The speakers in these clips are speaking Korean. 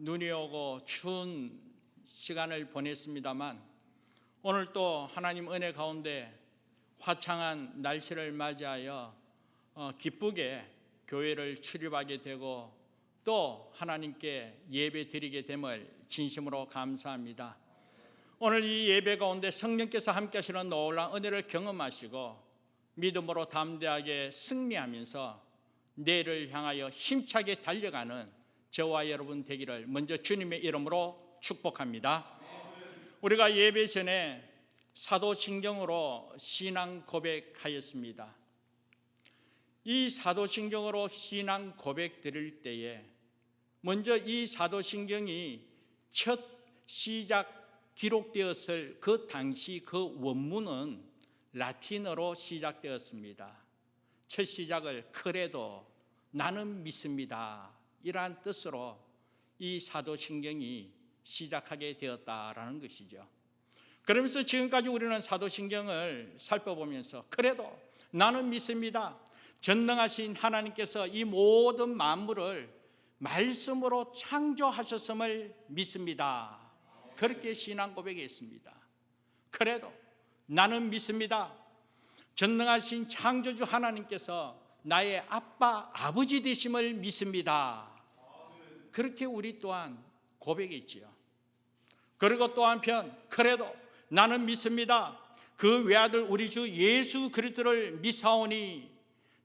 눈이 오고 추운 시간을 보냈습니다만 오늘 또 하나님 은혜 가운데 화창한 날씨를 맞이하여 기쁘게 교회를 출입하게 되고 또 하나님께 예배 드리게 됨을 진심으로 감사합니다. 오늘 이 예배 가운데 성령께서 함께 하시는 놀라운 은혜를 경험하시고 믿음으로 담대하게 승리하면서 내일을 향하여 힘차게 달려가는 저와 여러분 되기를 먼저 주님의 이름으로 축복합니다. 우리가 예배 전에 사도신경으로 신앙 고백하였습니다. 이 사도신경으로 신앙 고백 드릴 때에 먼저 이 사도신경이 첫 시작 기록되었을 그 당시 그 원문은 라틴어로 시작되었습니다. 첫 시작을 크레도 나는 믿습니다 이러한 뜻으로 이 사도신경이 시작하게 되었다라는 것이죠. 그러면서 지금까지 우리는 사도신경을 살펴보면서 그래도 나는 믿습니다. 전능하신 하나님께서 이 모든 만물을 말씀으로 창조하셨음을 믿습니다. 그렇게 신앙 고백했습니다. 그래도 나는 믿습니다. 전능하신 창조주 하나님께서 나의 아빠, 아버지 되심을 믿습니다. 그렇게 우리 또한 고백했지요. 그리고 또 한편 그래도 나는 믿습니다. 그 외아들 우리 주 예수 그리스도를 믿사오니,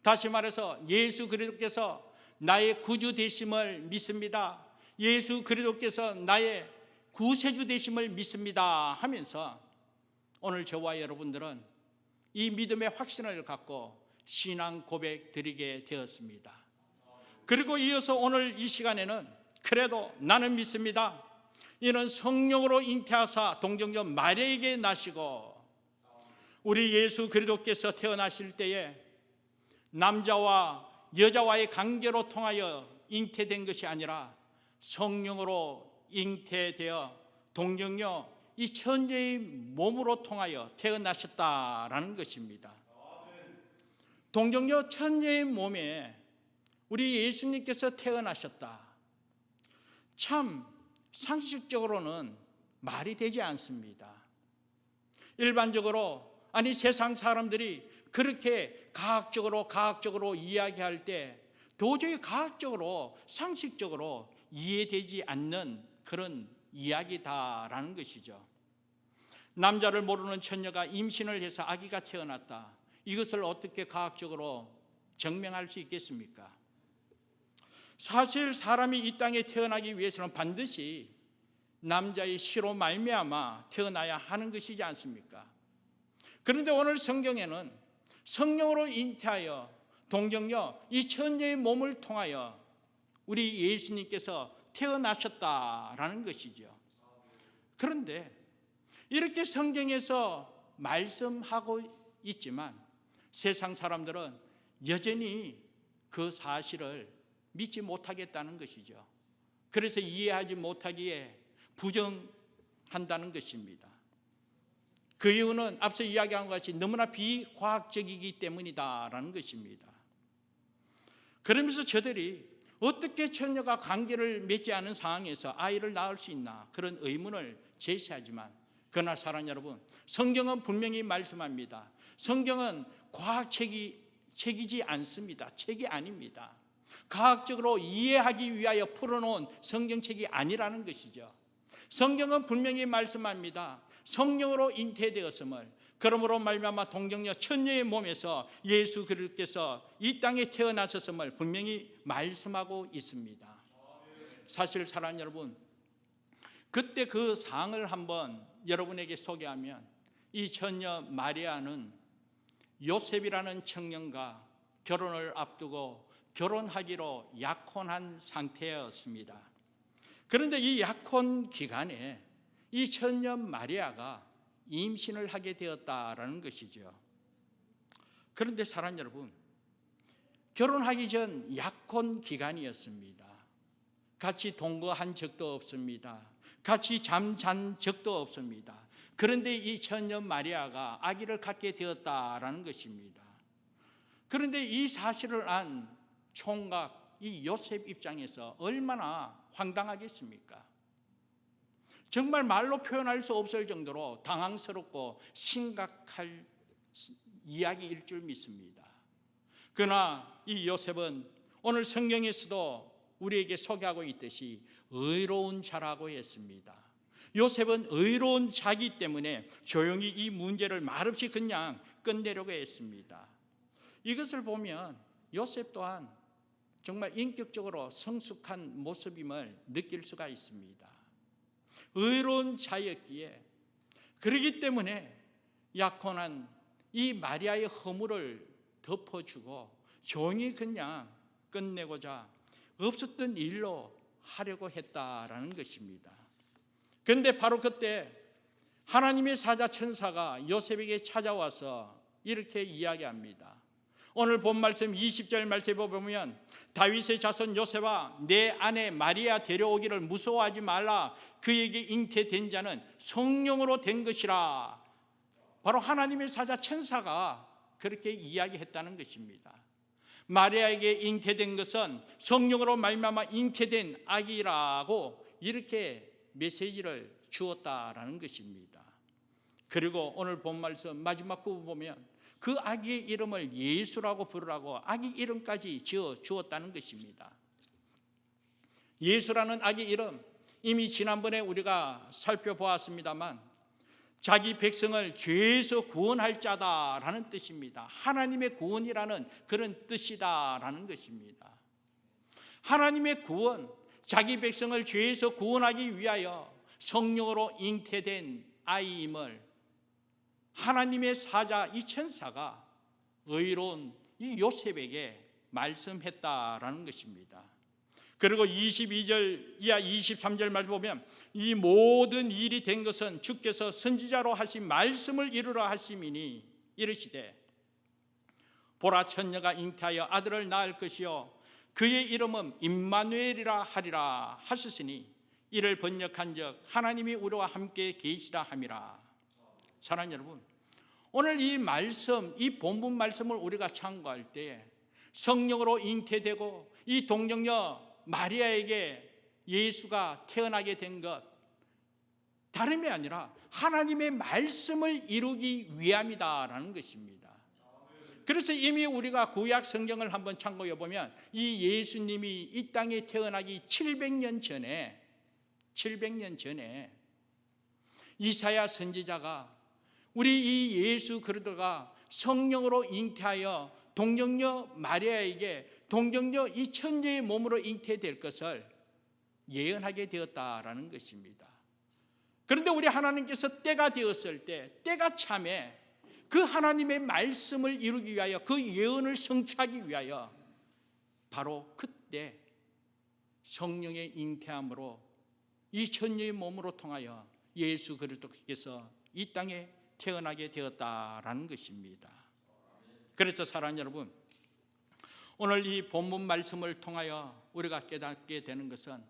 다시 말해서 예수 그리스도께서 나의 구주 되심을 믿습니다. 예수 그리스도께서 나의 구세주 되심을 믿습니다 하면서 오늘 저와 여러분들은 이 믿음의 확신을 갖고 신앙 고백 드리게 되었습니다. 그리고 이어서 오늘 이 시간에는 그래도 나는 믿습니다. 이는 성령으로 잉태하사 동정녀 마리아에게 나시고 우리 예수 그리스도께서 태어나실 때에 남자와 여자와의 관계로 통하여 잉태된 것이 아니라 성령으로 잉태되어 동정녀 이 천녀의 몸으로 통하여 태어나셨다라는 것입니다. 동정녀 천녀의 몸에 우리 예수님께서 태어나셨다. 참 상식적으로는 말이 되지 않습니다. 일반적으로 아니 세상 사람들이 그렇게 과학적으로 이야기할 때 도저히 과학적으로 상식적으로 이해되지 않는 그런 이야기다라는 것이죠. 남자를 모르는 처녀가 임신을 해서 아기가 태어났다. 이것을 어떻게 과학적으로 증명할 수 있겠습니까? 사실 사람이 이 땅에 태어나기 위해서는 반드시 남자의 씨로 말미암아 태어나야 하는 것이지 않습니까? 그런데 오늘 성경에는 성령으로 잉태하여 동정녀 이 천녀의 몸을 통하여 우리 예수님께서 태어나셨다라는 것이죠. 그런데 이렇게 성경에서 말씀하고 있지만 세상 사람들은 여전히 그 사실을 믿지 못하겠다는 것이죠. 그래서 이해하지 못하기에 부정한다는 것입니다. 그 이유는 앞서 이야기한 것이 너무나 비과학적이기 때문이다라는 것입니다. 그러면서 저들이 어떻게 처녀가 관계를 맺지 않은 상황에서 아이를 낳을 수 있나 그런 의문을 제시하지만 그러나 사랑하는 여러분, 성경은 분명히 말씀합니다. 성경은 과학책이지 않습니다. 책이 아닙니다. 과학적으로 이해하기 위하여 풀어놓은 성경책이 아니라는 것이죠. 성경은 분명히 말씀합니다. 성령으로 잉태되었음을, 그러므로 말미암아 동정녀 천녀의 몸에서 예수 그리스도께서 이 땅에 태어나셨음을 분명히 말씀하고 있습니다. 사실 사랑하는 여러분, 그때 그 상을 한번 여러분에게 소개하면 이 처녀 마리아는 요셉이라는 청년과 결혼을 앞두고 결혼하기로 약혼한 상태였습니다. 그런데 이 약혼 기간에 이 처녀 마리아가 임신을 하게 되었다라는 것이죠. 그런데 사랑하는 여러분, 결혼하기 전 약혼 기간이었습니다. 같이 동거한 적도 없습니다. 같이 잠잔 적도 없습니다. 그런데 이 처녀 마리아가 아기를 갖게 되었다라는 것입니다. 그런데 이 사실을 안 총각 이 요셉 입장에서 얼마나 황당하겠습니까? 정말 말로 표현할 수 없을 정도로 당황스럽고 심각할 이야기일 줄 믿습니다. 그러나 이 요셉은 오늘 성경에서도 우리에게 소개하고 있듯이 의로운 자라고 했습니다. 요셉은 의로운 자이기 때문에 조용히 이 문제를 말없이 그냥 끝내려고 했습니다. 이것을 보면 요셉 또한 정말 인격적으로 성숙한 모습임을 느낄 수가 있습니다. 의로운 자였기에, 그러기 때문에 약혼한 이 마리아의 허물을 덮어주고 조용히 그냥 끝내고자 없었던 일로 하려고 했다라는 것입니다. 그런데 바로 그때 하나님의 사자 천사가 요셉에게 찾아와서 이렇게 이야기합니다. 오늘 본 말씀 20절 말씀에 보면 다윗의 자손 요셉아, 내 아내 마리아 데려오기를 무서워하지 말라. 그에게 잉태된 자는 성령으로 된 것이라. 바로 하나님의 사자 천사가 그렇게 이야기했다는 것입니다. 마리아에게 잉태된 것은 성령으로 말미암아 잉태된 아기라고 이렇게 메시지를 주었다라는 것입니다. 그리고 오늘 본 말씀 마지막 부분 보면 그 아기의 이름을 예수라고 부르라고 아기 이름까지 지어 주었다는 것입니다. 예수라는 아기 이름, 이미 지난번에 우리가 살펴보았습니다만 자기 백성을 죄에서 구원할 자다라는 뜻입니다. 하나님의 구원이라는 그런 뜻이다라는 것입니다. 하나님의 구원, 자기 백성을 죄에서 구원하기 위하여 성령으로 잉태된 아이임을 하나님의 사자 이 천사가 의로운 이 요셉에게 말씀했다라는 것입니다. 그리고 22절 이하 23절 말씀 보면 이 모든 일이 된 것은 주께서 선지자로 하신 말씀을 이루라 하심이니 이르시되 보라, 처녀가 잉태하여 아들을 낳을 것이요 그의 이름은 임마누엘이라 하리라 하셨으니 이를 번역한즉 하나님이 우리와 함께 계시다 함이라. 사랑하는 여러분, 오늘 이 말씀, 이 본문 말씀을 우리가 참고할 때 성령으로 잉태되고 이 동정녀 마리아에게 예수가 태어나게 된 것 다름이 아니라 하나님의 말씀을 이루기 위함이다라는 것입니다. 그래서 이미 우리가 구약 성경을 한번 참고해 보면 이 예수님이 이 땅에 태어나기 700년 전에 이사야 선지자가 우리 이 예수 그리스도가 성령으로 잉태하여 동정녀 마리아에게 동정녀 이 천녀의 몸으로 잉태될 것을 예언하게 되었다라는 것입니다. 그런데 우리 하나님께서 때가 되었을 때, 때가 참에 그 하나님의 말씀을 이루기 위하여, 그 예언을 성취하기 위하여 바로 그때 성령의 잉태함으로 이 천녀의 몸으로 통하여 예수 그리스도께서 이 땅에 태어나게 되었다라는 것입니다. 그래서 사랑하는 여러분, 오늘 이 본문 말씀을 통하여 우리가 깨닫게 되는 것은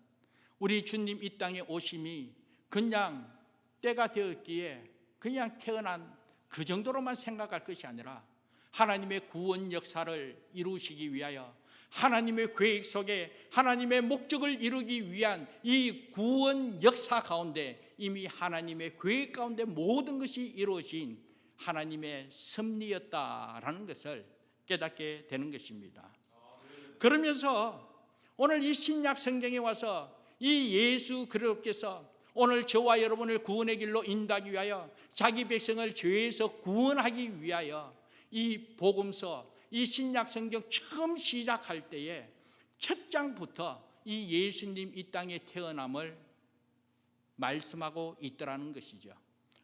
우리 주님 이 땅에 오심이 그냥 때가 되었기에 그냥 태어난 그 정도로만 생각할 것이 아니라 하나님의 구원 역사를 이루시기 위하여 하나님의 계획 속에 하나님의 목적을 이루기 위한 이 구원 역사 가운데 이미 하나님의 계획 가운데 모든 것이 이루어진 하나님의 섭리였다라는 것을 깨닫게 되는 것입니다. 그러면서 오늘 이 신약 성경에 와서 이 예수 그리스도께서 오늘 저와 여러분을 구원의 길로 인도하기 위하여 자기 백성을 죄에서 구원하기 위하여 이 복음서, 이 신약 성경 처음 시작할 때에 첫 장부터 이 예수님 이 땅에 태어남을 말씀하고 있더라는 것이죠.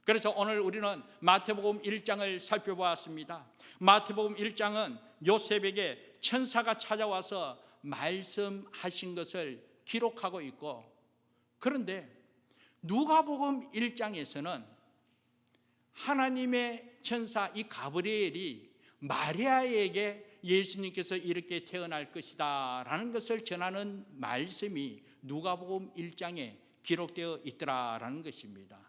그래서 오늘 우리는 마태복음 1장을 살펴보았습니다. 마태복음 1장은 요셉에게 천사가 찾아와서 말씀하신 것을 기록하고 있고, 그런데 누가복음 1장에서는 하나님의 천사 이 가브리엘이 마리아에게 예수님께서 이렇게 태어날 것이다 라는 것을 전하는 말씀이 누가복음 1장에 기록되어 있더라라는 것입니다.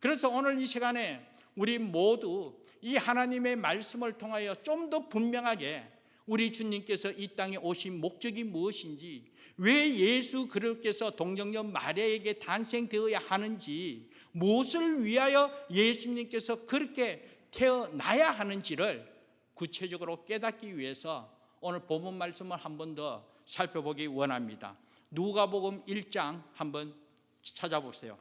그래서 오늘 이 시간에 우리 모두 이 하나님의 말씀을 통하여 좀 더 분명하게 우리 주님께서 이 땅에 오신 목적이 무엇인지, 왜 예수 그리스도께서 동정녀 마리아에게 탄생되어야 하는지, 무엇을 위하여 예수님께서 그렇게 태어나야 하는지를 구체적으로 깨닫기 위해서 오늘 본문 말씀을 한 번 더 살펴보기 원합니다. 누가복음 1장 한번 찾아보세요.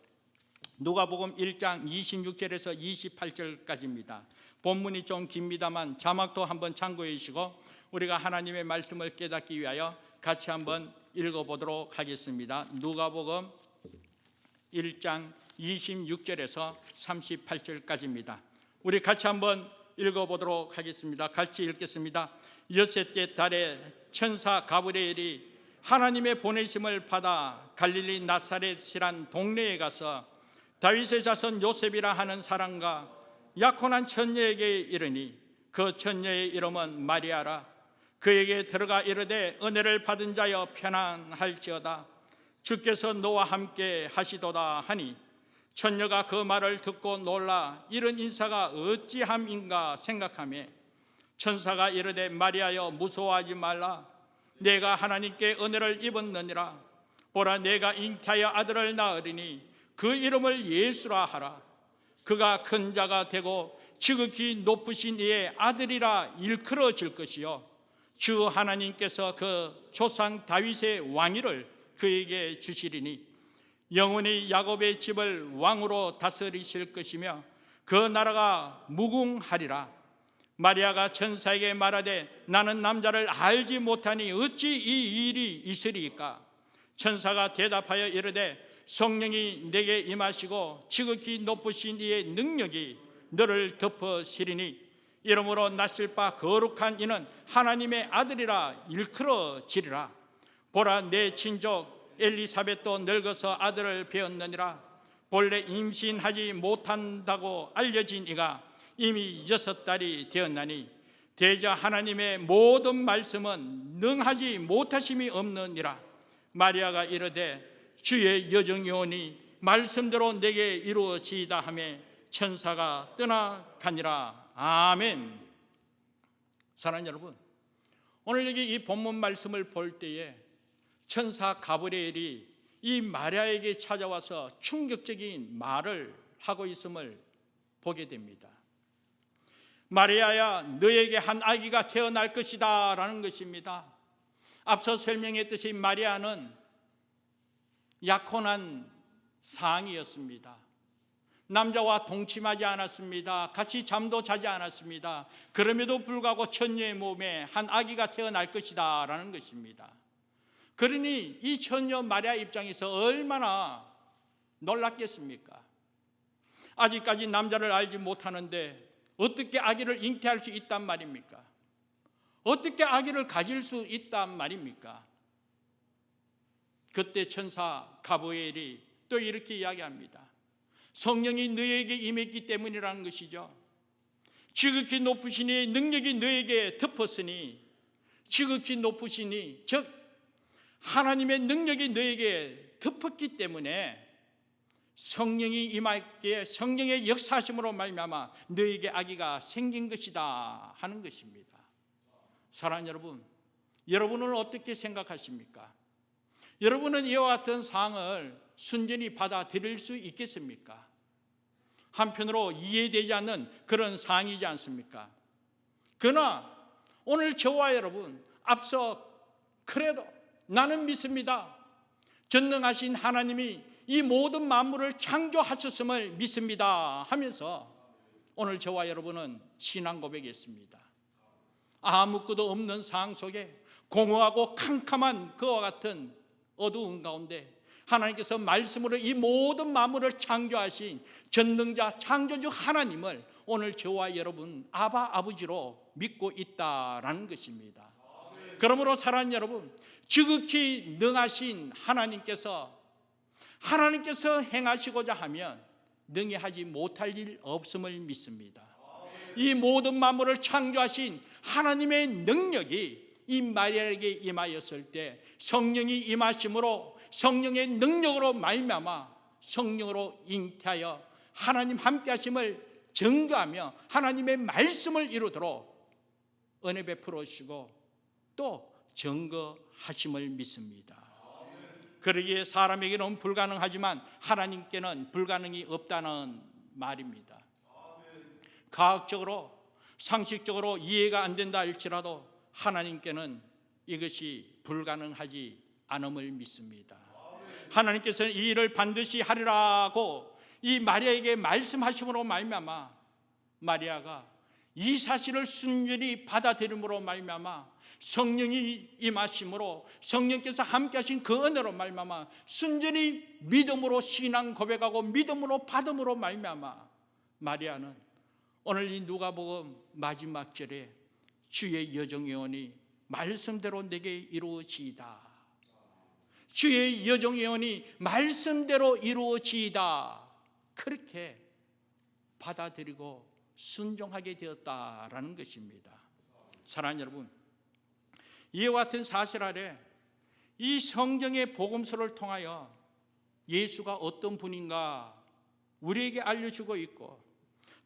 누가복음 1장 26절에서 28절까지입니다. 본문이 좀 깁니다만 자막도 한번 참고해 주시고 우리가 하나님의 말씀을 깨닫기 위하여 같이 한번 읽어보도록 하겠습니다. 누가복음 1장 26절에서 38절까지입니다. 우리 같이 한번 읽어보도록 하겠습니다. 같이 읽겠습니다. 여섯째 달에 천사 가브리엘이 하나님의 보내심을 받아 갈릴리 나사렛이란 동네에 가서 다윗의 자손 요셉이라 하는 사람과 약혼한 처녀에게 이르니 그 처녀의 이름은 마리아라. 그에게 들어가 이르되 은혜를 받은 자여 편안할지어다. 주께서 너와 함께 하시도다 하니 처녀가 그 말을 듣고 놀라 이런 인사가 어찌함인가 생각하며 천사가 이르되 마리아여 무서워하지 말라. 내가 하나님께 은혜를 입었느니라. 보라 내가 잉태하여 아들을 낳으리니 그 이름을 예수라 하라. 그가 큰 자가 되고 지극히 높으신 이의 아들이라 일컬어질 것이요 주 하나님께서 그 조상 다윗의 왕위를 그에게 주시리니 영원히 야곱의 집을 왕으로 다스리실 것이며 그 나라가 무궁하리라. 마리아가 천사에게 말하되 나는 남자를 알지 못하니 어찌 이 일이 있으리이까. 천사가 대답하여 이르되 성령이 내게 임하시고 지극히 높으신 이의 능력이 너를 덮으시리니 이러므로 낳으실 바 거룩한 이는 하나님의 아들이라 일컬어지리라. 보라 내 친족 엘리사벳도 늙어서 아들을 배었느니라. 본래 임신하지 못한다고 알려진 이가 이미 6달이 되었나니 대저 하나님의 모든 말씀은 능하지 못하심이 없느니라. 마리아가 이르되 주의 여정이 오니 말씀대로 내게 이루어지이다 하며 천사가 떠나가니라. 아멘. 사랑하는 여러분, 오늘 여기 이 본문 말씀을 볼 때에 천사 가브리엘이 이 마리아에게 찾아와서 충격적인 말을 하고 있음을 보게 됩니다. 마리아야 너에게 한 아기가 태어날 것이다 라는 것입니다. 앞서 설명했듯이 마리아는 약혼한 상이었습니다. 남자와 동침하지 않았습니다. 같이 잠도 자지 않았습니다. 그럼에도 불구하고 처녀의 몸에 한 아기가 태어날 것이다 라는 것입니다. 그러니 이 처녀 마리아 입장에서 얼마나 놀랐겠습니까? 아직까지 남자를 알지 못하는데 어떻게 아기를 잉태할 수 있단 말입니까? 어떻게 아기를 가질 수 있단 말입니까? 그때 천사 가브리엘이 또 이렇게 이야기합니다. 성령이 너에게 임했기 때문이라는 것이죠. 지극히 높으신 이의 능력이 너에게 덮었으니, 지극히 높으시니 즉 하나님의 능력이 너에게 덮었기 때문에 성령이 임하기에 성령의 역사하심으로 말미암아 너에게 아기가 생긴 것이다 하는 것입니다. 사랑하는 여러분, 여러분은 어떻게 생각하십니까? 여러분은 이와 같은 사항을 순전히 받아들일 수 있겠습니까? 한편으로 이해되지 않는 그런 사항이지 않습니까? 그러나 오늘 저와 여러분 앞서 그래도 나는 믿습니다. 전능하신 하나님이 이 모든 만물을 창조하셨음을 믿습니다 하면서 오늘 저와 여러분은 신앙 고백했습니다. 아무것도 없는 상황 속에 공허하고 캄캄한 그와 같은 어두운 가운데 하나님께서 말씀으로 이 모든 만물을 창조하신 전능자 창조주 하나님을 오늘 저와 여러분 아버지로 믿고 있다라는 것입니다. 그러므로 사랑하는 여러분, 지극히 능하신 하나님께서 행하시고자 하면 능히 하지 못할 일 없음을 믿습니다. 이 모든 만물을 창조하신 하나님의 능력이 이 마리아에게 임하였을 때 성령이 임하심으로 성령의 능력으로 말미암아 성령으로 잉태하여 하나님 함께 하심을 증거하며 하나님의 말씀을 이루도록 은혜 베풀어 주시고 또 증거하심을 믿습니다. 그러기에 사람에게는 불가능하지만 하나님께는 불가능이 없다는 말입니다. 과학적으로 상식적으로 이해가 안 된다 할지라도 하나님께는 이것이 불가능하지 않음을 믿습니다. 하나님께서는 이 일을 반드시 하리라고 이 마리아에게 말씀하심으로 말미암아 마리아가 이 사실을 순전히 받아들임으로 말미암아 성령이 임하심으로 성령께서 함께하신 그 은혜로 말미암아 순전히 믿음으로 신앙 고백하고 믿음으로 받음으로 말미암아 마리아는 오늘 이 누가복음 마지막 절에 주의 여정예언이 말씀대로 내게 이루어지이다. 주의 여정예언이 말씀대로 이루어지이다. 그렇게 받아들이고 순종하게 되었다라는 것입니다. 사랑하는 여러분, 이와 같은 사실 아래 이 성경의 복음서를 통하여 예수가 어떤 분인가 우리에게 알려주고 있고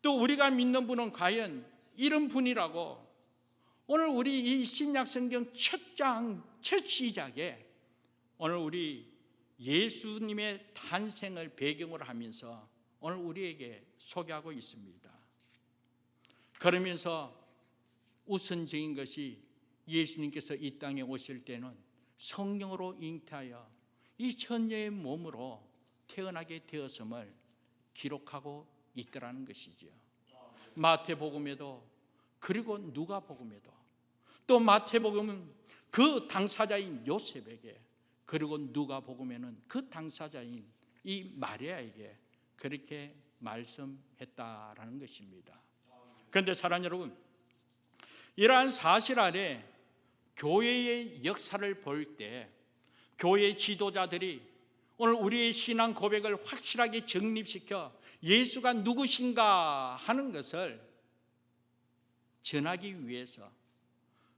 또 우리가 믿는 분은 과연 이런 분이라고 오늘 우리 이 신약성경 첫 장, 첫 시작에 오늘 우리 예수님의 탄생을 배경으로 하면서 오늘 우리에게 소개하고 있습니다. 그러면서 우선적인 것이 예수님께서 이 땅에 오실 때는 성령으로 잉태하여 이 천녀의 몸으로 태어나게 되었음을 기록하고 있더라는 것이지요. 마태복음에도 그리고 누가복음에도 또 마태복음은 그 당사자인 요셉에게 그리고 누가복음에는 그 당사자인 이 마리아에게 그렇게 말씀했다라는 것입니다. 그런데 사랑하는 여러분, 이러한 사실 아래 교회의 역사를 볼 때 교회 지도자들이 오늘 우리의 신앙 고백을 확실하게 정립시켜 예수가 누구신가 하는 것을 전하기 위해서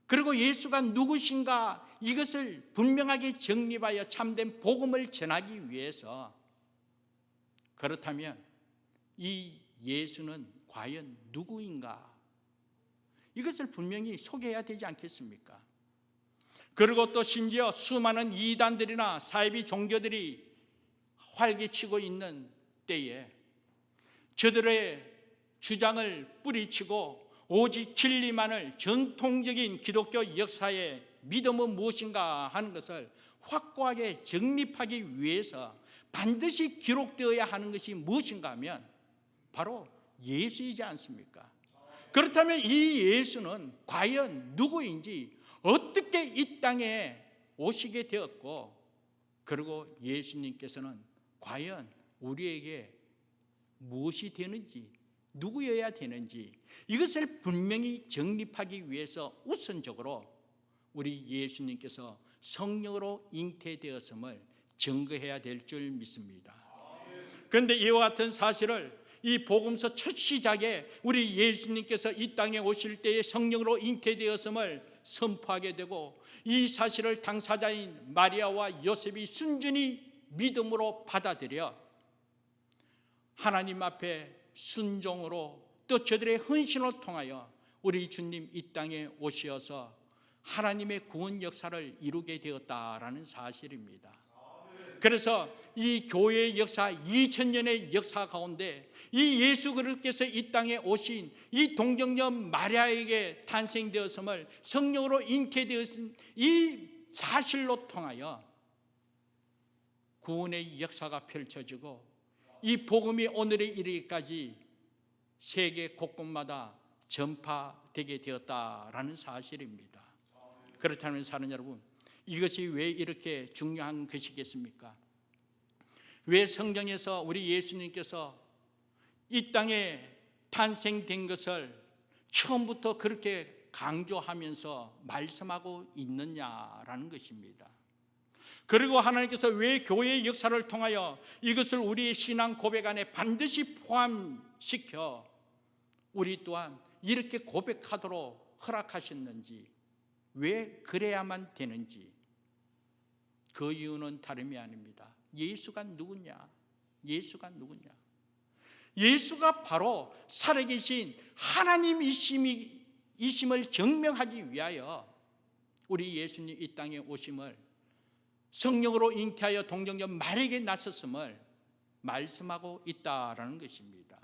그리고 예수가 누구신가 이것을 분명하게 정립하여 참된 복음을 전하기 위해서 그렇다면 이 예수는 과연 누구인가 이것을 분명히 소개해야 되지 않겠습니까? 그리고 또 심지어 수많은 이단들이나 사이비 종교들이 활개치고 있는 때에 저들의 주장을 뿌리치고 오직 진리만을 정통적인 기독교 역사의 믿음은 무엇인가 하는 것을 확고하게 정립하기 위해서 반드시 기록되어야 하는 것이 무엇인가 하면 바로 예수이지 않습니까? 그렇다면 이 예수는 과연 누구인지 어떻게 이 땅에 오시게 되었고 그리고 예수님께서는 과연 우리에게 무엇이 되는지 누구여야 되는지 이것을 분명히 정립하기 위해서 우선적으로 우리 예수님께서 성령으로 잉태되었음을 증거해야 될 줄 믿습니다. 그런데 이와 같은 사실을 이 복음서 첫 시작에 우리 예수님께서 이 땅에 오실 때에 성령으로 잉태되었음을 선포하게 되고 이 사실을 당사자인 마리아와 요셉이 순전히 믿음으로 받아들여 하나님 앞에 순종으로 또 저들의 헌신을 통하여 우리 주님 이 땅에 오셔서 하나님의 구원 역사를 이루게 되었다라는 사실입니다. 그래서 이 교회의 역사 2000년의 역사 가운데 이 예수 그리스도께서 이 땅에 오신 이 동정녀 마리아에게 탄생되었음을 성령으로 잉태되었은 이 사실로 통하여 구원의 역사가 펼쳐지고 이 복음이 오늘에 이르기까지 세계 곳곳마다 전파되게 되었다라는 사실입니다. 그렇다면 사는 여러분, 이것이 왜 이렇게 중요한 것이겠습니까? 왜 성경에서 우리 예수님께서 이 땅에 탄생된 것을 처음부터 그렇게 강조하면서 말씀하고 있느냐라는 것입니다. 그리고 하나님께서 왜 교회의 역사를 통하여 이것을 우리의 신앙 고백 안에 반드시 포함시켜 우리 또한 이렇게 고백하도록 허락하셨는지, 왜 그래야만 되는지, 그 이유는 다름이 아닙니다. 예수가 누구냐? 예수가 누구냐? 예수가 바로 살아계신 하나님이심을 증명하기 위하여 우리 예수님 이 땅에 오심을, 성령으로 잉태하여 동정녀 마리아에게 나섰음을 말씀하고 있다라는 것입니다.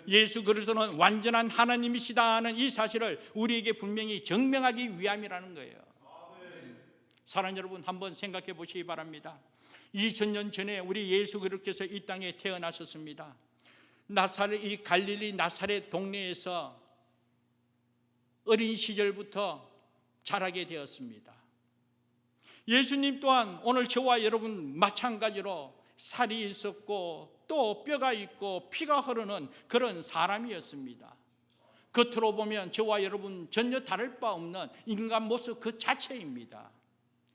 예수 그리스도는 완전한 하나님이시다 하는 이 사실을 우리에게 분명히 증명하기 위함이라는 거예요. 사랑하는 여러분, 한번 생각해 보시기 바랍니다. 2000년 전에 우리 예수 그리스도께서 이 땅에 태어나셨습니다. 나사렛, 이 갈릴리 나사렛 동네에서 어린 시절부터 자라게 되었습니다. 예수님 또한 오늘 저와 여러분 마찬가지로 살이 있었고 또 뼈가 있고 피가 흐르는 그런 사람이었습니다. 겉으로 보면 저와 여러분 전혀 다를 바 없는 인간 모습 그 자체입니다.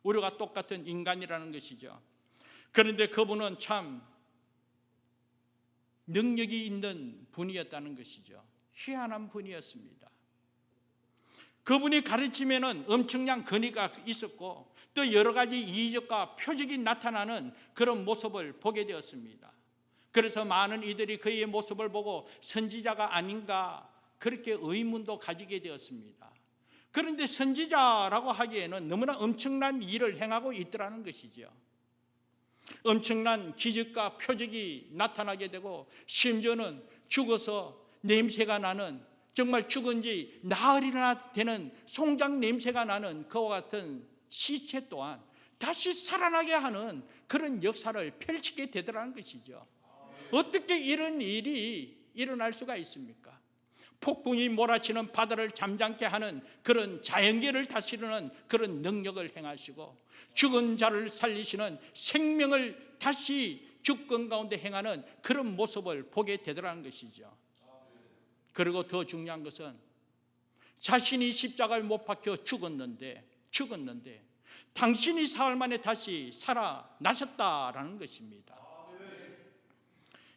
우리가 똑같은 인간이라는 것이죠. 그런데 그분은 참 능력이 있는 분이었다는 것이죠. 희한한 분이었습니다. 그분이 가르치면은 엄청난 권위가 있었고 또 여러 가지 이적과 표적이 나타나는 그런 모습을 보게 되었습니다. 그래서 많은 이들이 그의 모습을 보고 선지자가 아닌가 그렇게 의문도 가지게 되었습니다. 그런데 선지자라고 하기에는 너무나 엄청난 일을 행하고 있더라는 것이죠. 엄청난 기적과 표적이 나타나게 되고 심지어는 죽어서 냄새가 나는, 정말 죽은 지 나흘이나 되는 송장 냄새가 나는 그와 같은 시체 또한 다시 살아나게 하는 그런 역사를 펼치게 되더라는 것이죠. 어떻게 이런 일이 일어날 수가 있습니까? 폭풍이 몰아치는 바다를 잠잠케 하는 그런 자연계를 다스리는 그런 능력을 행하시고 죽은 자를 살리시는, 생명을 다시 주권 가운데 행하는 그런 모습을 보게 되더라는 것이죠. 그리고 더 중요한 것은 자신이 십자가에 못 박혀 죽었는데 당신이 사흘 만에 다시 살아나셨다라는 것입니다.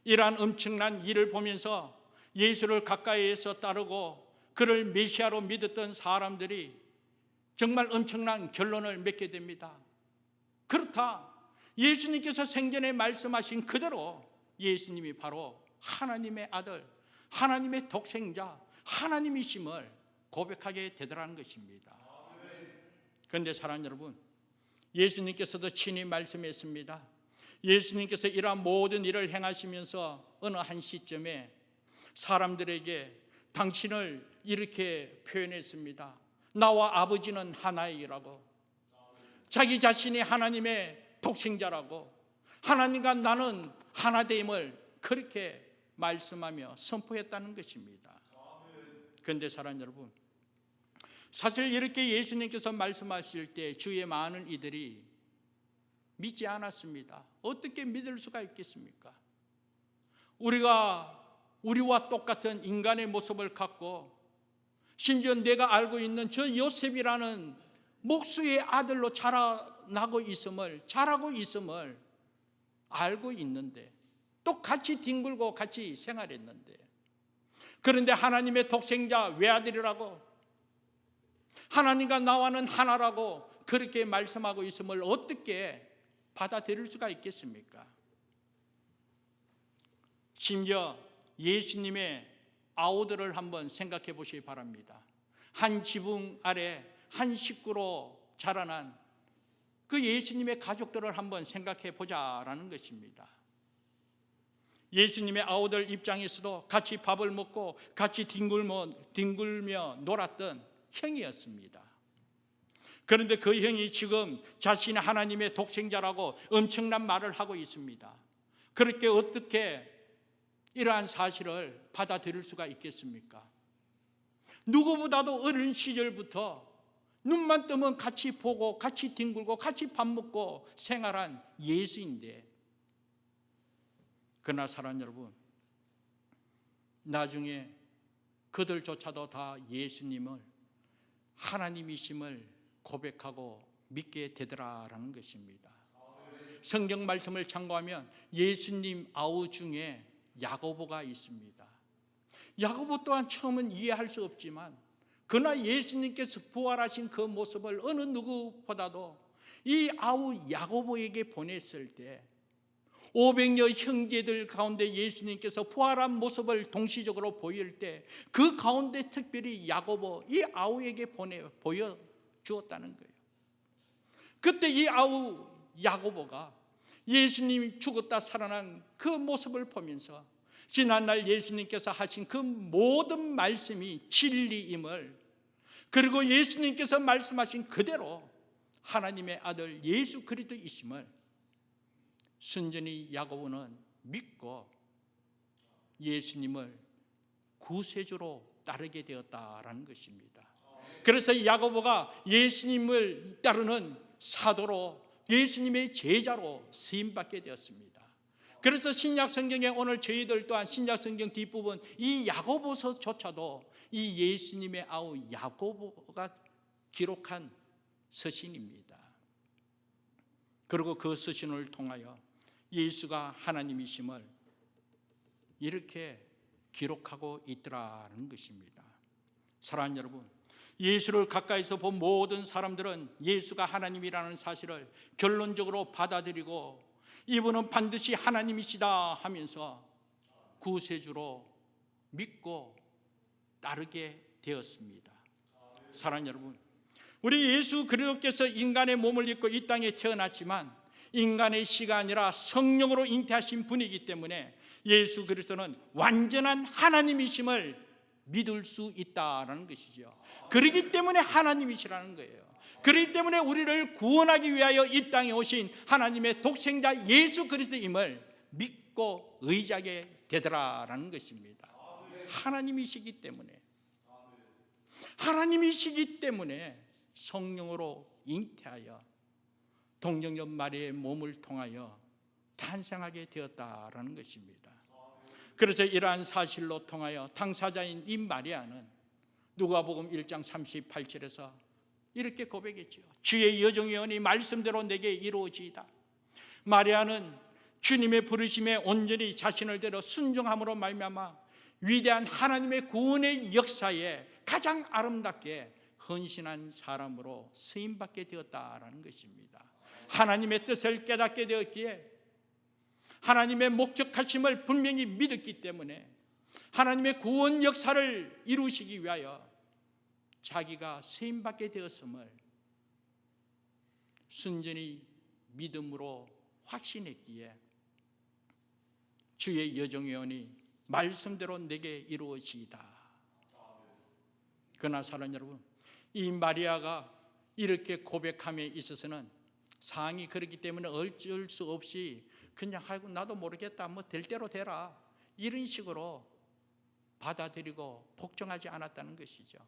이러한 엄청난 일을 보면서 예수를 가까이에서 따르고 그를 메시아로 믿었던 사람들이 정말 엄청난 결론을 맺게 됩니다. 그렇다, 예수님께서 생전에 말씀하신 그대로 예수님이 바로 하나님의 아들, 하나님의 독생자, 하나님이심을 고백하게 되더라는 것입니다. 그런데 사랑하는 여러분, 예수님께서도 친히 말씀했습니다. 예수님께서 이러한 모든 일을 행하시면서 어느 한 시점에 사람들에게 당신을 이렇게 표현했습니다. 나와 아버지는 하나이라고, 자기 자신이 하나님의 독생자라고, 하나님과 나는 하나됨을 그렇게 말씀하며 선포했다는 것입니다. 그런데 사랑하는 여러분, 사실 이렇게 예수님께서 말씀하실 때 주위의 많은 이들이 믿지 않았습니다. 어떻게 믿을 수가 있겠습니까? 우리와 똑같은 인간의 모습을 갖고 심지어 내가 알고 있는 저 요셉이라는 목수의 아들로 자라고 있음을 알고 있는데, 또 같이 뒹굴고 같이 생활했는데, 그런데 하나님의 독생자 외아들이라고, 하나님과 나와는 하나라고 그렇게 말씀하고 있음을 어떻게 받아들일 수가 있겠습니까? 심지어 예수님의 아우들을 한번 생각해 보시기 바랍니다. 한 지붕 아래 한 식구로 자라난 그 예수님의 가족들을 한번 생각해 보자라는 것입니다. 예수님의 아우들 입장에서도 같이 밥을 먹고 같이 뒹굴며 놀았던 형이었습니다. 그런데 그 형이 지금 자신이 하나님의 독생자라고 엄청난 말을 하고 있습니다. 그렇게 어떻게 이러한 사실을 받아들일 수가 있겠습니까? 누구보다도 어린 시절부터 눈만 뜨면 같이 보고 같이 뒹굴고 같이 밥 먹고 생활한 예수인데, 그러나 사랑하는 여러분, 나중에 그들조차도 다 예수님을 하나님이심을 고백하고 믿게 되더라라는 것입니다. 성경 말씀을 참고하면 예수님 아우 중에 야고보가 있습니다. 야고보 또한 처음은 이해할 수 없지만 그러나 예수님께서 부활하신 그 모습을 어느 누구보다도 이 아우 야고보에게 보냈을 때 500여 형제들 가운데 예수님께서 부활한 모습을 동시적으로 보일 때 그 가운데 특별히 야고보 이 아우에게 보여주었던 주었다는 거예요. 그때 이 아우 야고보가 예수님이 죽었다 살아난 그 모습을 보면서 지난날 예수님께서 하신 그 모든 말씀이 진리임을, 그리고 예수님께서 말씀하신 그대로 하나님의 아들 예수 그리스도이심을 순전히 야고보는 믿고 예수님을 구세주로 따르게 되었다라는 것입니다. 그래서 야고보가 예수님을 따르는 사도로, 예수님의 제자로 쓰임받게 되었습니다. 그래서 신약 성경에 오늘 저희들 또한 신약 성경 뒷부분 이 야고보서조차도 이 예수님의 아우 야고보가 기록한 서신입니다. 그리고 그 서신을 통하여 예수가 하나님이심을 이렇게 기록하고 있더라는 것입니다. 사랑하는 여러분, 예수를 가까이서 본 모든 사람들은 예수가 하나님이라는 사실을 결론적으로 받아들이고 이분은 반드시 하나님이시다 하면서 구세주로 믿고 따르게 되었습니다. 사랑하는 여러분, 우리 예수 그리스도께서 인간의 몸을 입고 이 땅에 태어났지만 인간의 시가 아니라 성령으로 잉태하신 분이기 때문에 예수 그리스도는 완전한 하나님이심을 믿을 수 있다라는 것이죠. 그렇기 때문에 하나님이시라는 거예요. 그렇기 때문에 우리를 구원하기 위하여 이 땅에 오신 하나님의 독생자 예수 그리스도임을 믿고 의지하게 되더라라는 것입니다. 하나님이시기 때문에 성령으로 잉태하여 동정녀 마리아의 몸을 통하여 탄생하게 되었다라는 것입니다. 그래서 이러한 사실로 통하여 당사자인 이 마리아는 누가복음 1장 38절에서 이렇게 고백했죠. 주의 여정의 언이 말씀대로 내게 이루어지이다. 마리아는 주님의 부르심에 온전히 자신을 들여 순종함으로 말미암아 위대한 하나님의 구원의 역사에 가장 아름답게 헌신한 사람으로 쓰임받게 되었다라는 것입니다. 하나님의 뜻을 깨닫게 되었기에 하나님의 목적하심을 분명히 믿었기 때문에 하나님의 구원 역사를 이루시기 위하여 자기가 쓰임받게 되었음을 순전히 믿음으로 확신했기에 주의 여정의 언이 말씀대로 내게 이루어지이다. 그러나 사랑하는 여러분, 이 마리아가 이렇게 고백함에 있어서는 상황이 그렇기 때문에 어쩔 수 없이 그냥 하고 나도 모르겠다, 뭐 될 대로 되라, 이런 식으로 받아들이고 복종하지 않았다는 것이죠.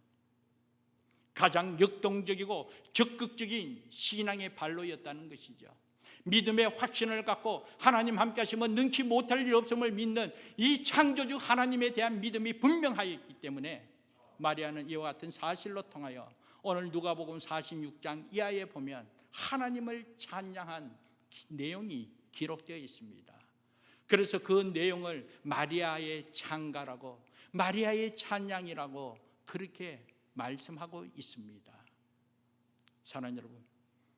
가장 역동적이고 적극적인 신앙의 발로였다는 것이죠. 믿음의 확신을 갖고 하나님 함께 하시면 능치 못할 일 없음을 믿는 이 창조주 하나님에 대한 믿음이 분명하였기 때문에 마리아는 이와 같은 사실로 통하여 오늘 누가복음 46장 이하에 보면 하나님을 찬양한 내용이 기록되어 있습니다. 그래서 그 내용을 마리아의 찬가라고, 마리아의 찬양이라고 그렇게 말씀하고 있습니다. 사랑하는 여러분,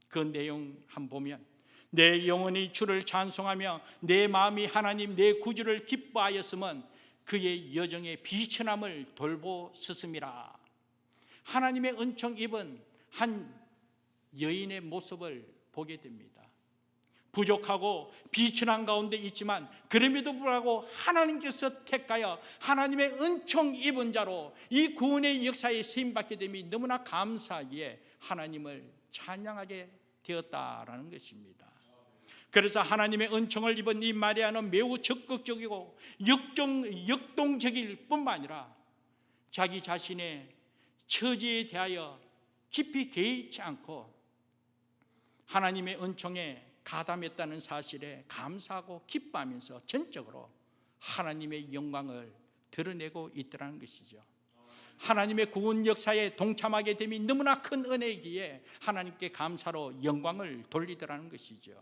그 내용 한번 보면 내 영혼이 주를 찬송하며 내 마음이 하나님 내 구주를 기뻐하였으면 그의 여정의 비천함을 돌보셨음이라. 하나님의 은총 입은 한 여인의 모습을 보게 됩니다. 부족하고 비천한 가운데 있지만 그럼에도 불구하고 하나님께서 택하여 하나님의 은총 입은 자로 이 구원의 역사에 쓰임받게 됨이 너무나 감사하기에 하나님을 찬양하게 되었다라는 것입니다. 그래서 하나님의 은총을 입은 이 마리아는 매우 적극적이고 역동적일 뿐만 아니라 자기 자신의 처지에 대하여 깊이 개의치 않고 하나님의 은총에 가담했다는 사실에 감사하고 기뻐하면서 전적으로 하나님의 영광을 드러내고 있더라는 것이죠. 하나님의 구원 역사에 동참하게 됨이 너무나 큰 은혜이기에 하나님께 감사로 영광을 돌리더라는 것이죠.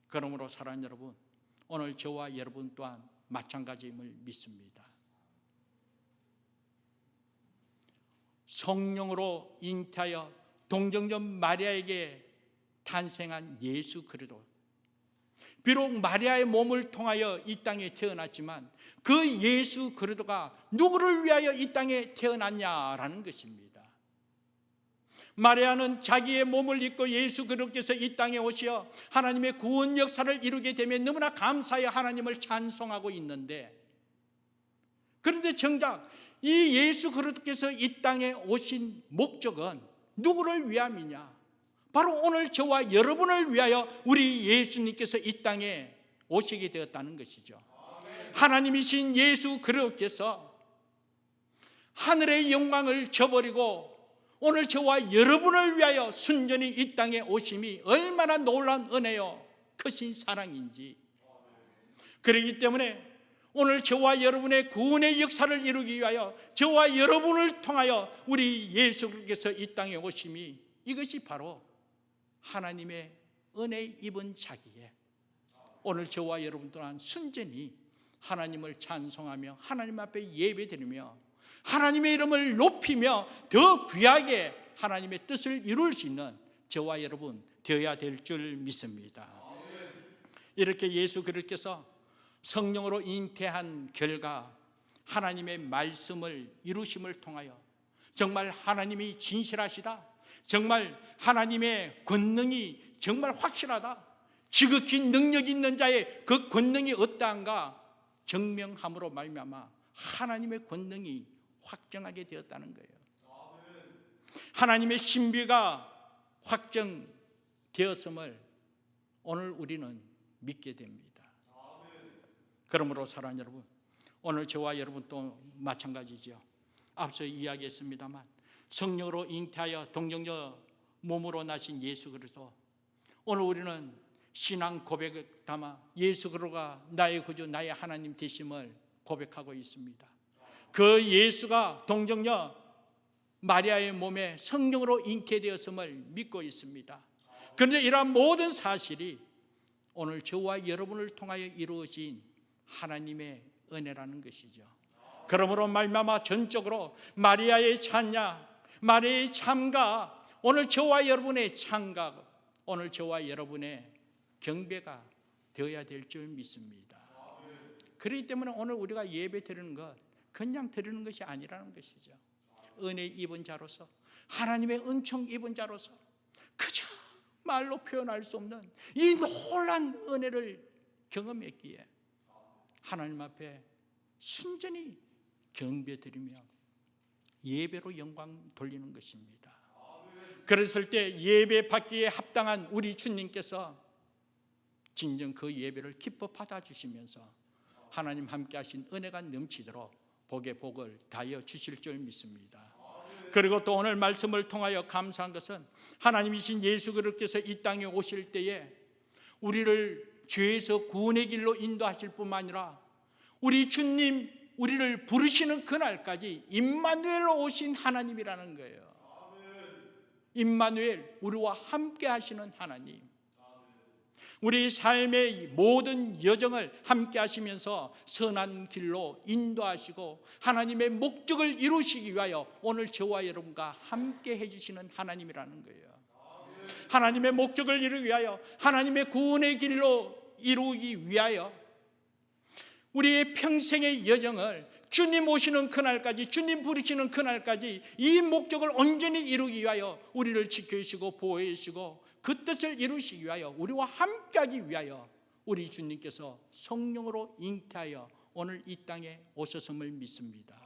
그러므로 사랑하는 여러분, 오늘 저와 여러분 또한 마찬가지임을 믿습니다. 성령으로 잉태하여 동정녀 마리아에게 탄생한 예수 그리스도, 비록 마리아의 몸을 통하여 이 땅에 태어났지만 그 예수 그리스도가 누구를 위하여 이 땅에 태어났냐라는 것입니다. 마리아는 자기의 몸을 입고 예수 그리스도께서 이 땅에 오시어 하나님의 구원 역사를 이루게 되면 너무나 감사하여 하나님을 찬송하고 있는데, 그런데 정작 이 예수 그리스도께서 이 땅에 오신 목적은 누구를 위함이냐? 바로 오늘 저와 여러분을 위하여 우리 예수님께서 이 땅에 오시게 되었다는 것이죠. 하나님이신 예수 그리스도께서 하늘의 영광을 저버리고 오늘 저와 여러분을 위하여 순전히 이 땅에 오심이 얼마나 놀라운 은혜요 크신 사랑인지, 그렇기 때문에 오늘 저와 여러분의 구원의 역사를 이루기 위하여 저와 여러분을 통하여 우리 예수께서 이 땅에 오심이, 이것이 바로 하나님의 은혜 입은 자기에 오늘 저와 여러분 또한 순전히 하나님을 찬송하며 하나님 앞에 예배드리며 하나님의 이름을 높이며 더 귀하게 하나님의 뜻을 이룰 수 있는 저와 여러분 되어야 될 줄 믿습니다. 이렇게 예수 그리스도께서 성령으로 잉태한 결과 하나님의 말씀을 이루심을 통하여 정말 하나님이 진실하시다, 정말 하나님의 권능이 정말 확실하다, 지극히 능력 있는 자의 그 권능이 어떠한가 증명함으로 말미암아 하나님의 권능이 확정하게 되었다는 거예요. 하나님의 신비가 확정되었음을 오늘 우리는 믿게 됩니다. 그러므로 사랑하는 여러분, 오늘 저와 여러분 또 마찬가지죠. 앞서 이야기했습니다만 성령으로 잉태하여 동정녀 몸으로 나신 예수 그리스도, 오늘 우리는 신앙 고백을 담아 예수 그리스도가 나의 구주 나의 하나님 되심을 고백하고 있습니다. 그 예수가 동정녀 마리아의 몸에 성령으로 잉태되었음을 믿고 있습니다. 그런데 이러한 모든 사실이 오늘 저와 여러분을 통하여 이루어진 하나님의 은혜라는 것이죠. 그러므로 말미암아 전적으로 마리아의 찬양, 마리아의 참가, 오늘 저와 여러분의 참가, 오늘 저와 여러분의 경배가 되어야 될 줄 믿습니다. 그렇기 때문에 오늘 우리가 예배 드리는 것 그냥 드리는 것이 아니라는 것이죠. 은혜 입은 자로서, 하나님의 은총 입은 자로서 그저 말로 표현할 수 없는 이 놀란 은혜를 경험했기에 하나님 앞에 순전히 경배드리며 예배로 영광 돌리는 것입니다. 그랬을 때 예배 받기에 합당한 우리 주님께서 진정 그 예배를 기뻐 받아주시면서 하나님 함께 하신 은혜가 넘치도록 복의 복을 다하여 주실 줄 믿습니다. 그리고 또 오늘 말씀을 통하여 감사한 것은 하나님이신 예수 그리스도께서 이 땅에 오실 때에 우리를 죄에서 구원의 길로 인도하실 뿐만 아니라 우리 주님 우리를 부르시는 그날까지 임마누엘로 오신 하나님이라는 거예요. 임마누엘, 우리와 함께 하시는 하나님, 우리 삶의 모든 여정을 함께 하시면서 선한 길로 인도하시고 하나님의 목적을 이루시기 위하여 오늘 저와 여러분과 함께 해주시는 하나님이라는 거예요. 하나님의 목적을 이루기 위하여, 하나님의 구원의 길로 이루기 위하여 우리의 평생의 여정을 주님 오시는 그날까지, 주님 부르시는 그날까지 이 목적을 온전히 이루기 위하여 우리를 지켜주시고 보호해 주시고 그 뜻을 이루시기 위하여 우리와 함께하기 위하여 우리 주님께서 성령으로 잉태하여 오늘 이 땅에 오셨음을 믿습니다.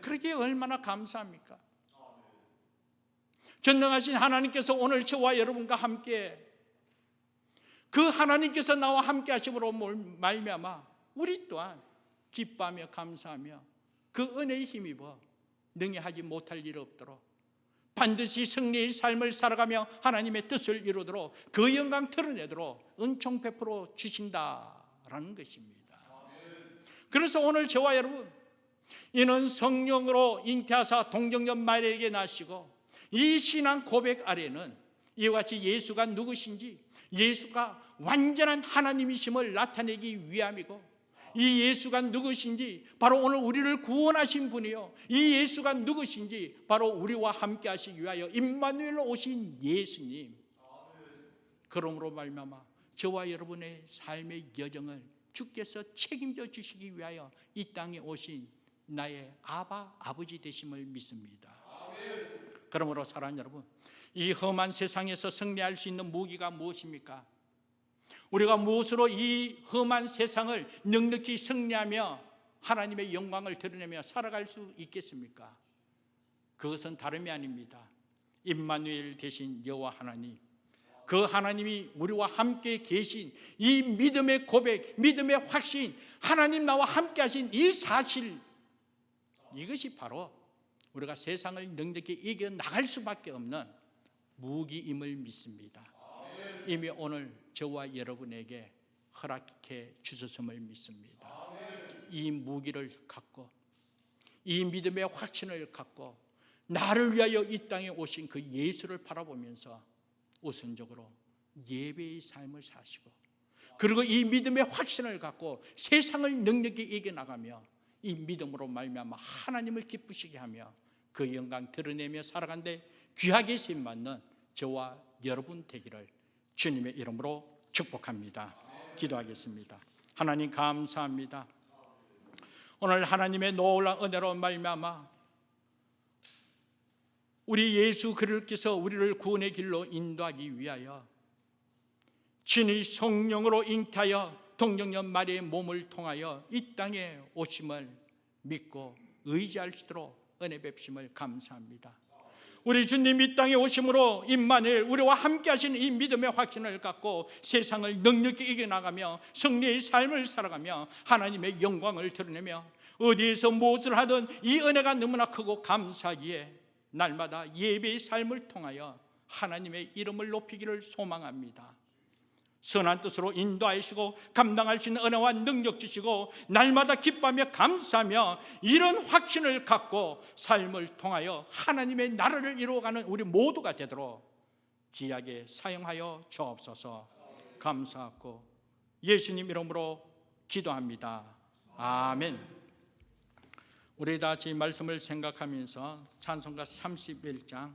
그러기에 얼마나 감사합니까? 전능하신 하나님께서 오늘 저와 여러분과 함께, 그 하나님께서 나와 함께 하심으로 말미암아 우리 또한 기뻐하며 감사하며 그 은혜에 힘입어 능히 하지 못할 일 없도록 반드시 승리의 삶을 살아가며 하나님의 뜻을 이루도록 그 영광 드러내도록 은총 베풀어 주신다라는 것입니다. 그래서 오늘 저와 여러분, 이는 성령으로 잉태하사 동정녀 마리아에게 나시고 이 신앙 고백 아래는 이와 같이 예수가 누구신지, 예수가 완전한 하나님이심을 나타내기 위함이고, 이 예수가 누구신지 바로 오늘 우리를 구원하신 분이요, 이 예수가 누구신지 바로 우리와 함께 하시기 위하여 임마누엘로 오신 예수님, 그러므로 말미암아 저와 여러분의 삶의 여정을 주께서 책임져 주시기 위하여 이 땅에 오신 나의 아버지 되심을 믿습니다. 그러므로 사랑하는 여러분, 이 험한 세상에서 승리할 수 있는 무기가 무엇입니까? 우리가 무엇으로 이 험한 세상을 넉넉히 승리하며 하나님의 영광을 드러내며 살아갈 수 있겠습니까? 그것은 다름이 아닙니다. 임마누엘 되신 여호와 하나님, 그 하나님이 우리와 함께 계신 이 믿음의 고백, 믿음의 확신, 하나님 나와 함께 하신 이 사실, 이것이 바로 우리가 세상을 넉넉히 이겨나갈 수밖에 없는 무기임을 믿습니다. 이미 오늘 저와 여러분에게 허락해 주셨음을 믿습니다. 이 무기를 갖고, 이 믿음의 확신을 갖고 나를 위하여 이 땅에 오신 그 예수를 바라보면서 우선적으로 예배의 삶을 사시고, 그리고 이 믿음의 확신을 갖고 세상을 넉넉히 이겨나가며 이 믿음으로 말미암아 하나님을 기쁘시게 하며 그 영광 드러내며 살아간데 귀하게 쓰임받는 저와 여러분 되기를 주님의 이름으로 축복합니다. 기도하겠습니다. 하나님 감사합니다. 오늘 하나님의 놀라운 은혜로 말미암아 우리 예수 그리스도께서 우리를 구원의 길로 인도하기 위하여 친히 성령으로 잉태하여 동정녀 마리아의 몸을 통하여 이 땅에 오심을 믿고 의지할 수 있도록 은혜 베푸심을 감사합니다. 우리 주님 이 땅에 오심으로 임마누엘 우리와 함께 하시는 이 믿음의 확신을 갖고 세상을 넉넉히 이겨나가며 승리의 삶을 살아가며 하나님의 영광을 드러내며 어디에서 무엇을 하든 이 은혜가 너무나 크고 감사하기에 날마다 예배의 삶을 통하여 하나님의 이름을 높이기를 소망합니다. 선한 뜻으로 인도하시고 감당할 수 있는 은혜와 능력 주시고 날마다 기뻐하며 감사하며 이런 확신을 갖고 삶을 통하여 하나님의 나라를 이루어가는 우리 모두가 되도록 귀하게 사용하여 주옵소서. 감사하고 예수님 이름으로 기도합니다. 아멘. 우리 다 같이 말씀을 생각하면서 찬송가 31장